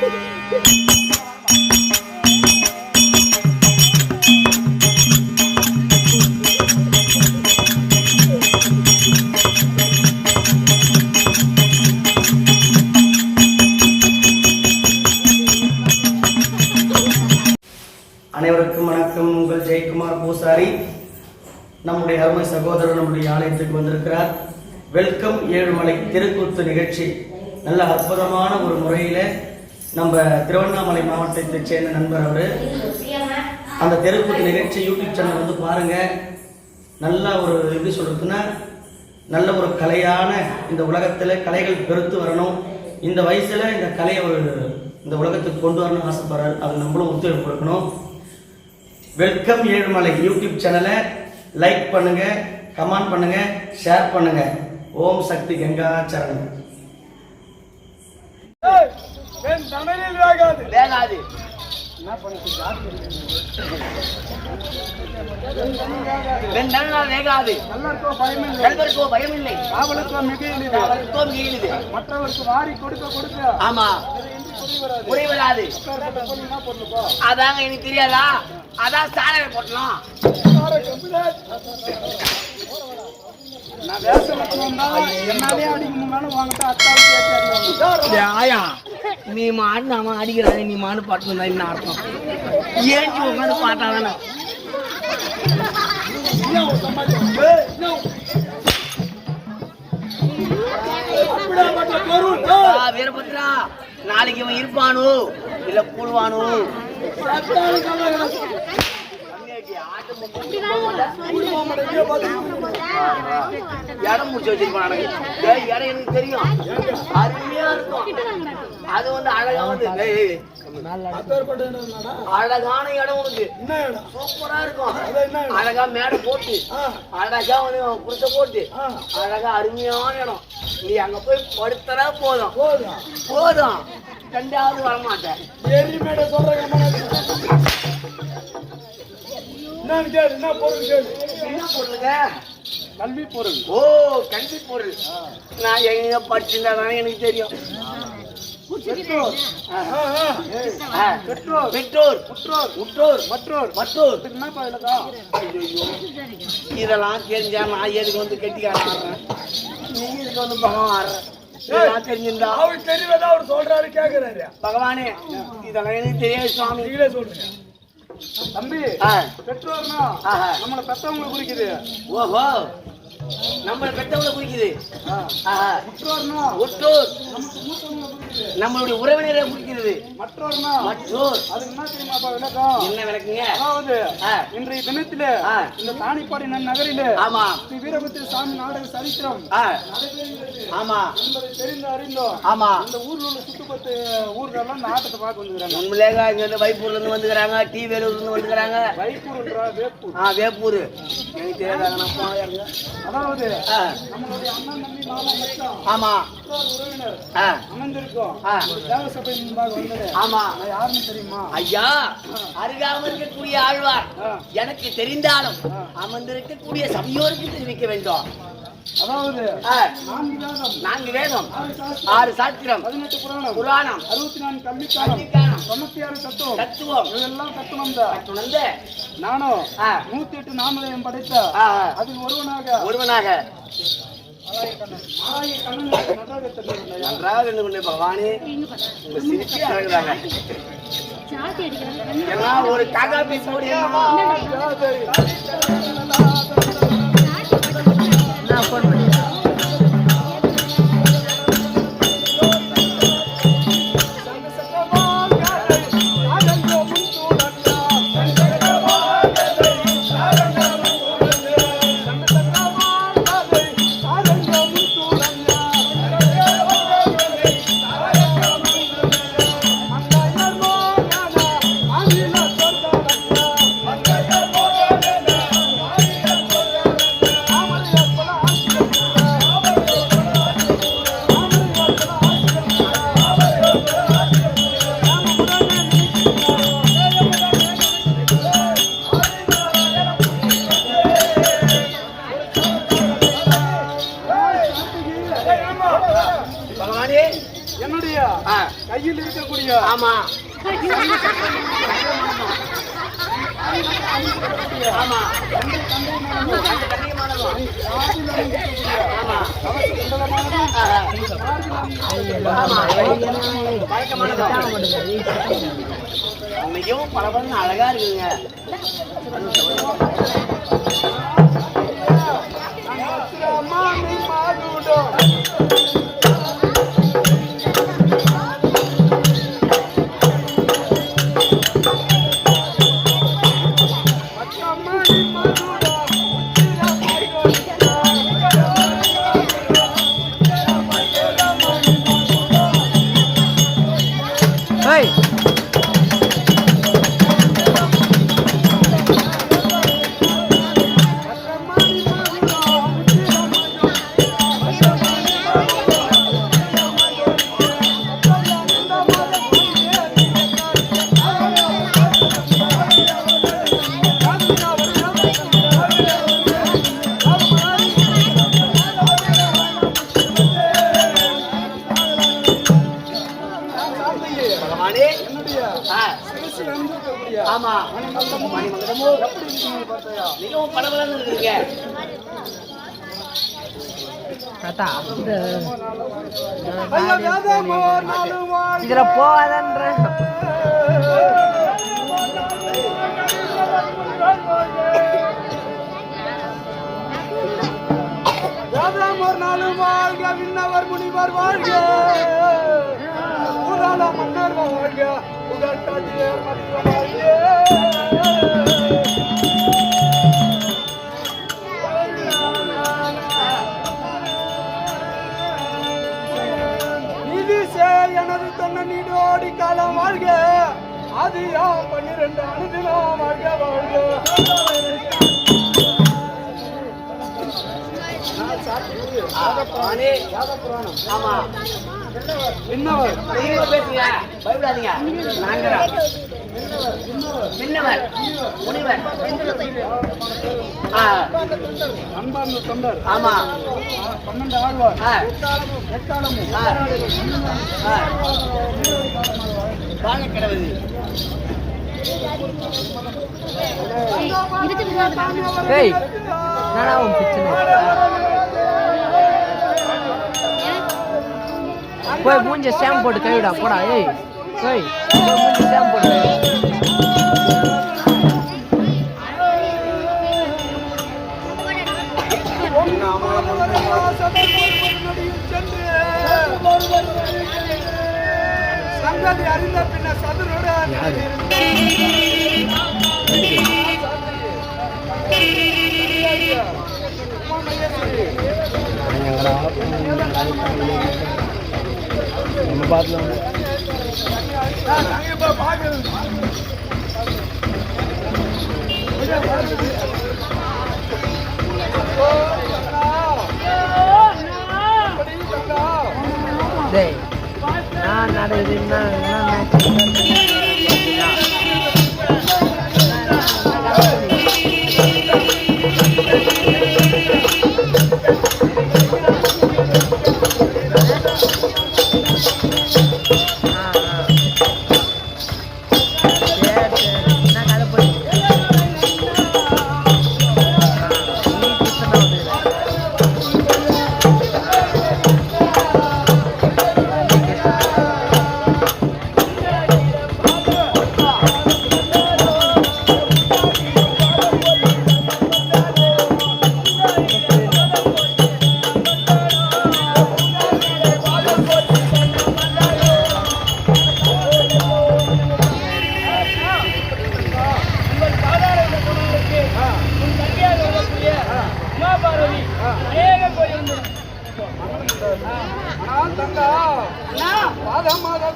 அனைவருக்கும் வணக்கம். உங்கள் ஜெயக்குமார் பூசாரி நம்முடைய அருமை சகோதரர் நம்முடைய ஆலயத்துக்கு வந்திருக்கிறார். வெல்கம் ஏழுமலை தெருக்கூத்து நிகழ்ச்சி நல்ல அற்புதமான ஒரு முறையில நம்ம திருவண்ணாமலை மாவட்டத்தை சேர்ந்த நண்பர் அவரு. அந்த தெருக்கூத்து நிகழ்ச்சி யூடியூப் சேனல் வந்து பாருங்க. நல்ல ஒரு எப்படி சொல்றதுன்னா நல்ல ஒரு கலையான இந்த உலகத்துல கலைகள் பெருத்து வரணும். இந்த வயசுல இந்த கலையை இந்த உலகத்துக்கு கொண்டு வரணும்னு ஆசைப்படுறாரு. அது நம்மளும் ஒத்துழைப்பு கொடுக்கணும். வெல்கம் ஏழுமலை யூடியூப் சேனலை லைக் பண்ணுங்க, கமெண்ட் பண்ணுங்க, ஷேர் பண்ணுங்க. ஓம் சக்தி கங்கா சரணம். மற்றவருக்கு வாரி கொடுக்க கொடுக்க ஆமா புரியவிடாது. அதாங்க எனக்கு தெரியாதா? அதான் சாலை போட்டலாம். நான் வேஷம் என்னாலே அடிக்கணும்னாலும் வாங்கிட்டு அத்தாலும் ஆயா நீ மாடு நாம அடிக்கிறாங்க, நீ மாடு பாட்டு என்ன அர்த்தம்? ஏஞ்சி உட்காந்து பாட்டாதானே வீரபத்ரா நாளைக்கு இவன் இருப்பானோ இல்ல கூடுவானோ? இடம் முடிச்சு வச்சிருப்பான். இடம் எனக்கு தெரியும், அருமையா இருக்கும். அது வந்து அழகா வந்து அழகான இடம் உனக்கு சூப்பரா இருக்கும். அழகா மேடை போட்டு அழகா வந்து குடிசை போட்டு அழகா அருமையான இடம். நீ அங்க போய் படுத்தரா போதும் போதும், ரெண்டாவது வரமாட்டேன். என்ன பொருளுங்க? கல்வி பொருள். ஓ கல்வி பொருள். நான் எங்க படிச்சிருந்தா தானே எனக்கு தெரியும். இதெல்லாம் தெரிஞ்சா நான் எதுக்கு வந்து கெட்டிக்காரன், நீ இதுக்கு வந்து பகவான் ஆடுறேன் தெரிஞ்சிருந்தா அவருக்கு தெரியாதா? அவர் சொல்றாரு கேக்குறாரு. பகவானே இதெல்லாம் எனக்கு தெரியாது சுவாமி. நீங்களே சொல்றீங்க தம்பி. பெற்றோர்னா நம்மளை பெற்றவங்களை குறிக்குது. ஓஹோ நம்மளை பெற்றவங்களை குறிக்குது. நம்மளுடைய உறவினரை குறிக்கிறது. மற்றோர்னா மற்றோர் அதுக்கு என்ன தெரியுமாப்பா விளக்கம்? என்ன விளக்குங்க? அதாவது இன்றைய தினத்தில இந்த தாணிப்பாடி நகரில ஆமா ஸ்ரீ வீரபத்திர சாமி நாடக சரித்திரம் ஆமா என்பதை தெரிந்து அறிந்தோம். ஆமா இந்த ஊர்ல உள்ள சுத்துப்பத்து ஊர்களெல்லாம் இந்த ஆட்டத்தை பார்க்க வந்துக்கிறாங்க. உண்மையிலேங்க இங்க இருந்து வைப்பூர்ல இருந்து வந்துக்கிறாங்க, டி வேலூர்ல இருந்து வந்துக்கிறாங்க. வைப்பூர்ன்றா வேப்பூர். வேப்பூர் எனக்கு தெரியாதாங்க. அதாவது நம்மளுடைய அண்ணன் தம்பி மாமா மச்சான் ஆமா உறவினர் அமர்ந்திருக்கோம் தேவ சபை முன்பாக வந்தது. ஆமா யாருன்னு தெரியுமா? ஐயா அருகாமல் இருக்கக்கூடிய ஆழ்வார் எனக்கு தெரிந்தாலும் அமர்ந்திருக்கக்கூடிய சபையோருக்கு தெரிவிக்க வேண்டும். அதாவது 4 வேதம் 6 சாஸ்திரம் 18 புராணம் 64 கல்விக்காலம் 96 தத்துவம் இதெல்லாம் கத்துணர்ந்த நானும் 108 நாமதயம் படைத்த அதில் ஒருவனாக நன்றாக இருந்து கொண்டே பகவானே சிரிச்சு அழகுறாங்க. ஒரு காகாபி போடி இருக்கக்கூடிய ஆமா ஆமா மிகவும் பரபரன்னு அழகா இருக்குங்க. ஆமா மிகவும் பரபரன்னு இருக்குங்க. இதுல போவாதன்ற ஒரு நாளும் வாழ்க விண்ணவர் முனிவர் வாழ்க ஊராள மன்னர் வாழ்க உடற்காட்சியர் மற்ற எனது தொன்ன நீடோடி காலம் வாழ்க அது 12 அனுதினம் வாழ்க வாழ்க. ஆமா விண்ணவர் பேசுங்க, பயப்படாதீங்க. விண்ணவர் முனிவர் அன்பார்ந்த தொண்டர் ஆமா 12 ஆழ்வார் கிடவுது போய் மூஞ்ச ஷாம்பு போட்டு கைவிடா போடா. ஏய் ஏய் மூஞ்ச ஷாம்பு போட்டு சங்கதி அறிந்த பின்ன சதுருடன் டேய் நான் நடக்குதுன்னா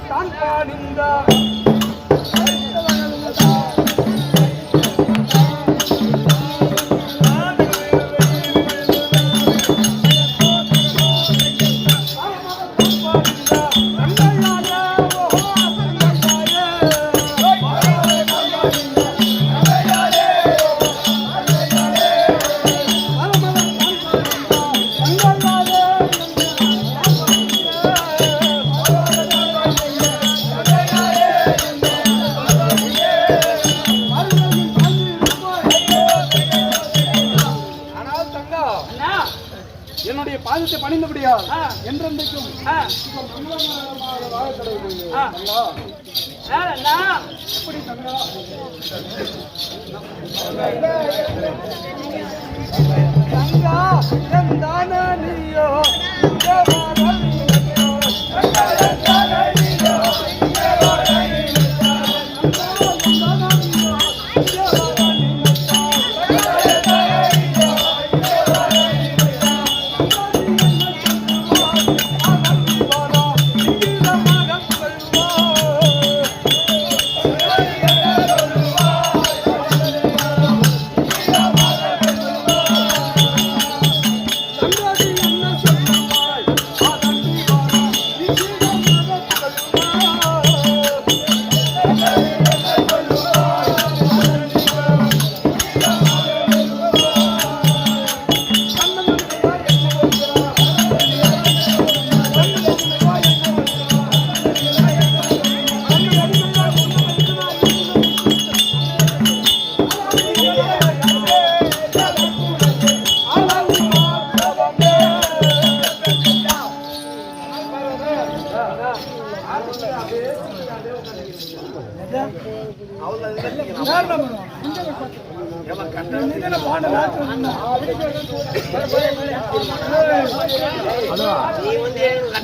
தான் பாடிந்த பாதத்தை பணிந்தபடியால் என்றென்றைக்கும் வாழ எப்படி தங்கா நீயோ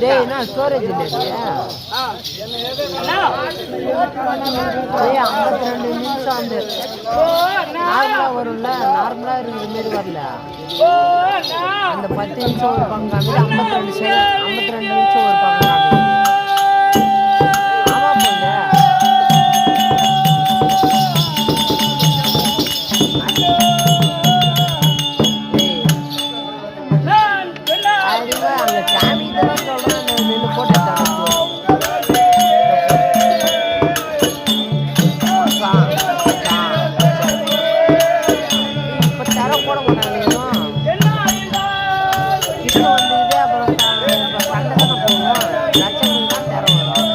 டேய் என்ன ஸ்டோரேஜ் இல்லையா? 52 நிமிஷம் வந்து நார்மலா வரும்ல, நார்மலா இருக்கிற மாதிரி வரல. அந்த 10 நிமிஷம் ஒரு பங்கு 52 நிமிஷம் ஒரு பங்கு. ஆமா போங்க அந்த சாமி இதெல்லாம் சொல்றேன் நின்று போட்டு இப்ப தர போட மாட்டாங்க இப்போ வந்து இதே அப்புறம் பண்டதான போவோம் லட்சம் தான் தர வரும்.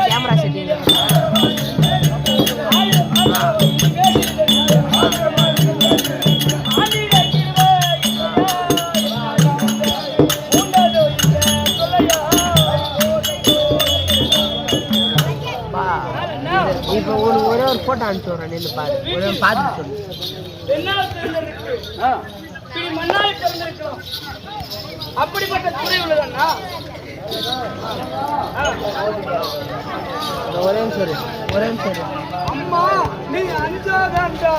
கேமரா செட்டிங் இப்போ ஒரே ஒரு போட்டோ அனுப்பிச்சு விட்றேன், நின்று பாரு, ஒரே பார்த்துட்டு சொல்லு. அப்படிப்பட்ட துறை உள்ளதா? ஒரே நிமிஷம் அம்மா நீ அஞ்சாதண்டா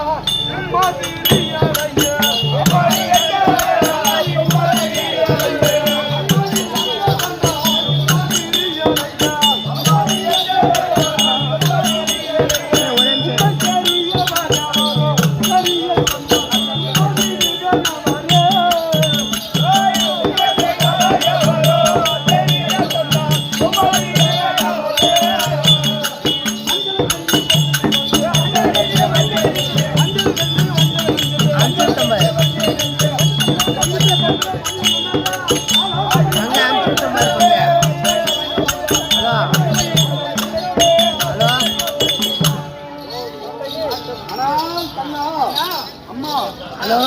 ஹலோ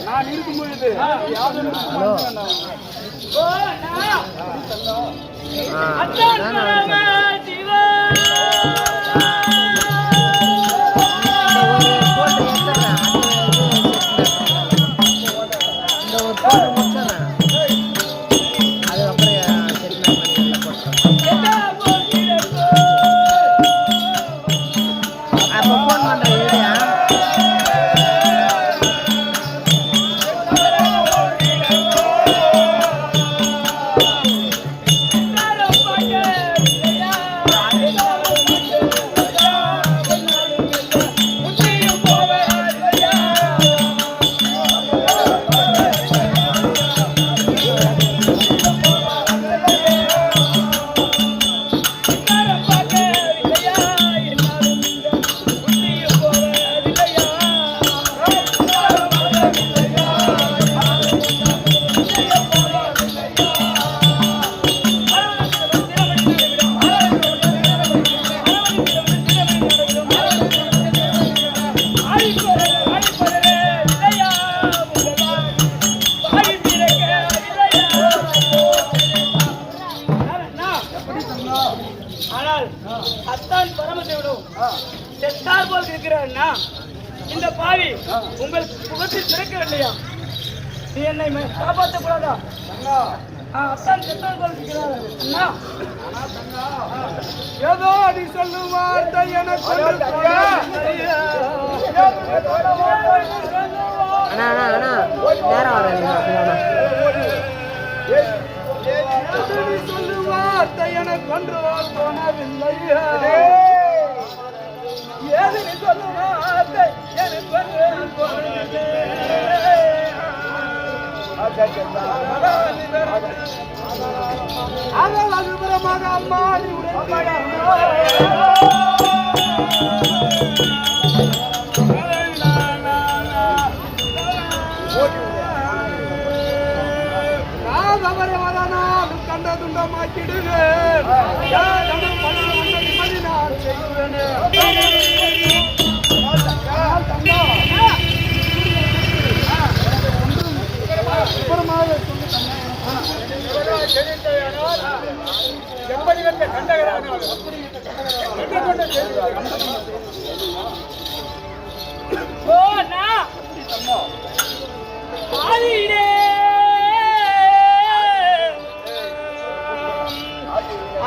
நான் இருக்கும் பொழுது ஹலோ போவே செத்தார் போல் இருக்கிறான்னா இந்த பாவி உங்கள் முகத்தில் திறக்கவில்லையா? நீ என்னை காப்பாற்ற கூடாதா? அத்தான் செத்தார் போல் இருக்கிறார் அண்ணா. ஏதோ நீ சொல்லும் வார்த்தை எனக்கு அண்ணா அண்ணா அண்ணா நேரம் வராது சொல்லும் வார்த்தை எனக்கு ஒன்று தோணவில்லை. ஏது நீ சொல்லும் வார்த்தை எனக்கு ஒன்று தோணவில்லை. அதனால் அது புறமாக அம்மா நீ கண்ட துண்டமாக்கிடுவேன். நான் செய்வேன்.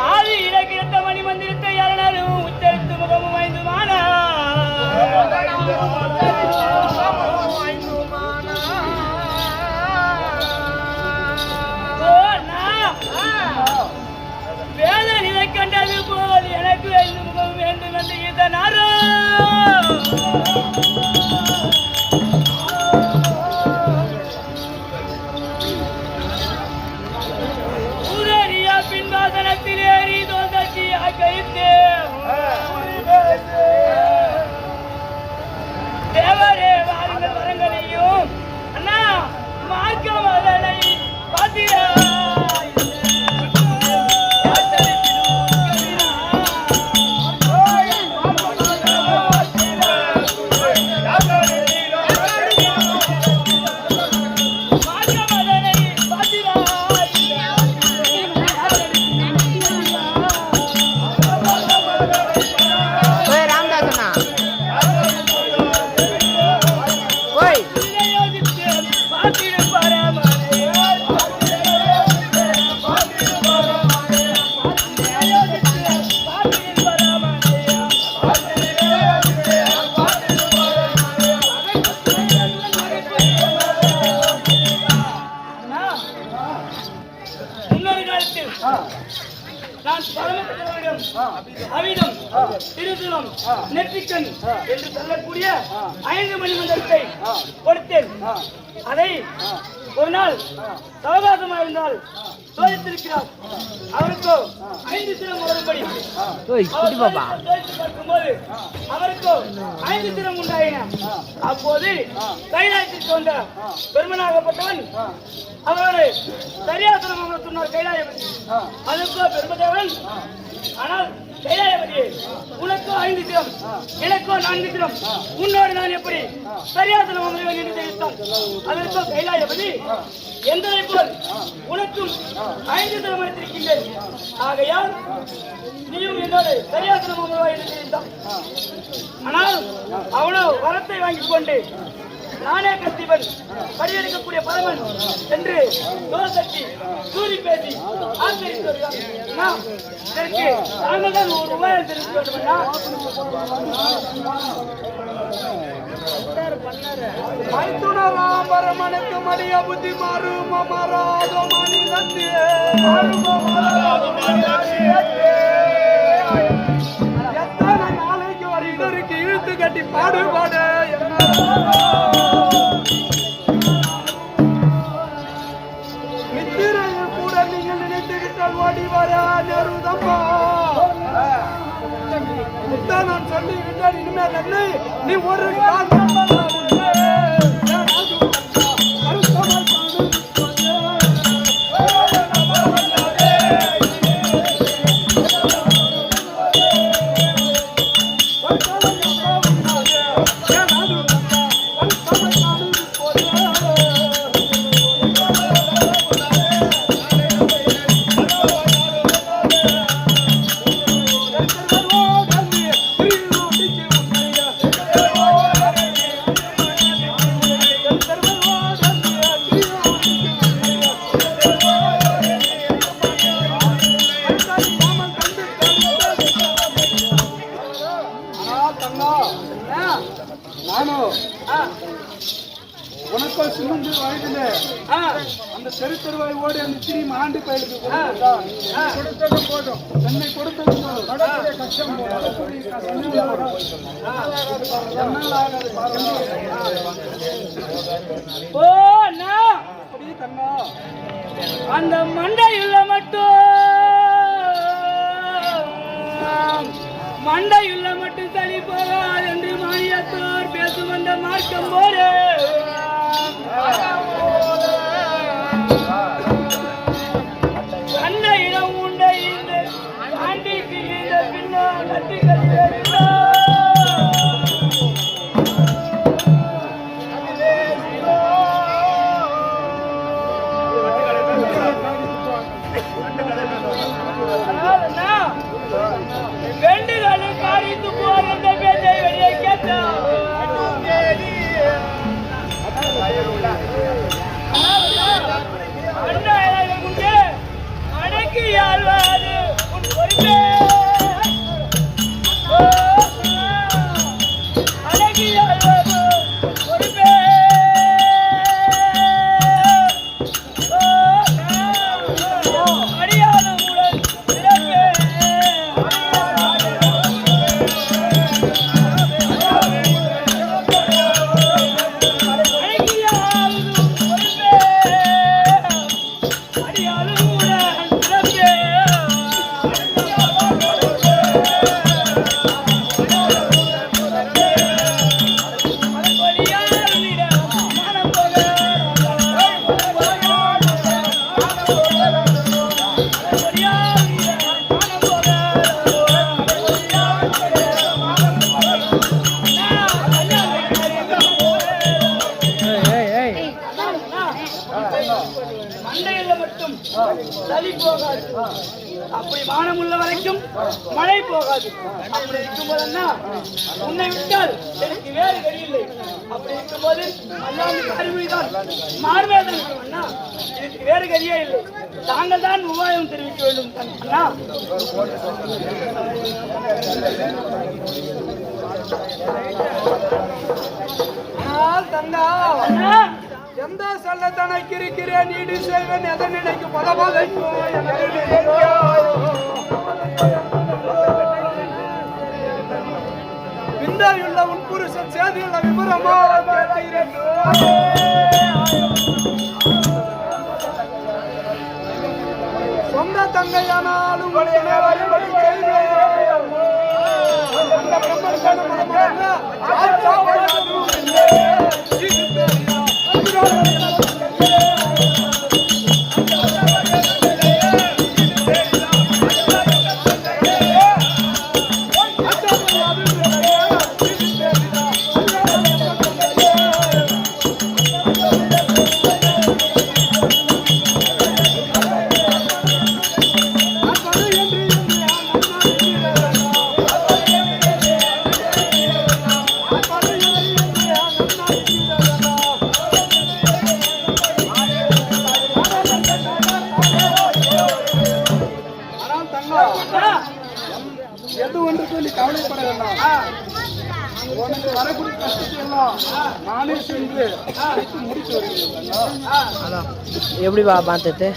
ஆதியிலே கிடந்த மணி மந்திரத்தை யாரும் உச்சரித்து முகமும் வாய்ந்துமானா வேத நிலை கண்டது போல் எனக்கு ஐந்து முகம் வேண்டும் என்று இதனாரோ பின்வாசனத்தில் ஏறி தோல்தட்டியாக கைத்து தேவரே வாருங்கள் வரங்களையும் அண்ணா மார்க்க மதனை பாத்தியா நான் பரமபுத்தரிடம் அவிதம் திருதுலம் நெற்றிக்கண் என்று சொல்லக்கூடிய 5 மணி மந்திரத்தை கொடுத்தேன். அதை ஒரு நாள் சவகாசமாக இருந்தால் சோதித்திருக்கிறார். அவருக்கோ 5 தினம் வரும்படி பார்க்கும்போது அவருக்கோ 5 தினம் உண்டாயின. அப்போது கைலாயத்திற்கு வந்த பெருமனாகப்பட்டவன் அவரோடு சரியாசனம் அமர சொன்னார் கைலாயபதி. அதுக்கோ பெருமதேவன் ஆனால் கைலாயபதியே உனக்கோ 5 தினம் எனக்கோ 4 தினம் உன்னோடு நான் எப்படி சரியாசனம் அமர்வேன் என்று தெரிவித்தான். அதற்கோ கைலாயபதி எந்தனை போல் உனக்கும் 5 தினம் அளித்திருக்கின்றேன். ஆகையால் நீயும் என்னோடு சரியாசனம் அமர்வாய் என்று தெரிவித்தான். ஆனால் அவனோ வரத்தை வாங்கிக் கொண்டு நானே கத்திவன் படியெடுக்கக்கூடிய பரமன் என்று தோசட்டி சூரி பேசி ஆச்சரித்து வருகிறான். இதற்கு நாங்கள் தான் ₹1 தெரிவிக்க வேண்டும்னா பரமனுக்கு மடிய புத்தி மாறும் அமராதோ மணி எத்தனை நாளைக்கு ஒரு இதற்கு இழுத்து கட்டி பாடுபாடு நித்திரையில் கூட நீங்கள் நினைத்துவிட்டால் ஓடி வர நெருதம்பா. நான் சொல்லிவிட்டேன் இனிமேல் என்னை நீ ஒரு நானும் உனக்கும் சின்னந்து வயதுல அந்த தெருவாய் ஓடி அந்த திரும்பி ஆண்டு பயிலுக்கு கொடுத்தது போதும் என்னை கொடுத்தது போதும் கஷ்டம் அந்த மண்டையுள்ள மட்டும் தனி போகாது என்று மானியத்தோர் பேசும் அந்த மார்க்கம் போலே அந்த இடம் உண்டை ஆண்டிக்கு பின்னால் கட்டி வெண்டுகளை காரித்து போற பேச்சை வெளியே கேட்டான் அடக்கி ஆழ்வாது உன் பொறுப்பே அடக்கி ஆழ்வாது பொறுப்பே அடியாளமுடன் சிறப்பே மண்டையில மட்டும் சளி போகாது, அப்படி வானம் உள்ள வரைக்கும் மழை போகாது. அப்படி இருக்கும்போது உன்னை விட்டால் எனக்கு வேறு கடியில்லை. அப்படி இருக்கும்போது அல்லாஹ்வின் அறிவுதான் மார்வேதன் அண்ணா, எனக்கு வேறு கதியே இல்லை. தாங்கள் தான் உபாயம் தெரிவிக்க வேண்டும் அண்ணா. தங்கா எந்த சொல்லத்தனை கிரிக்கிறேன் நீடி செய்வேன் எதை நினைக்கும் பலபதைக்கும் விந்தையுள்ள உன் புருஷன் சேதியுள்ள விபரமாக கேட்டீரேன். சொந்த தங்கையானாலும் எது ஒன்று சொல்லி கவலைப்பட வேண்டாம். உனக்கு வரக்கூடிய கஷ்டத்தை எல்லாம் நானே சென்று முடித்து வருகிறேன். எப்படிப்பா பார்த்தது?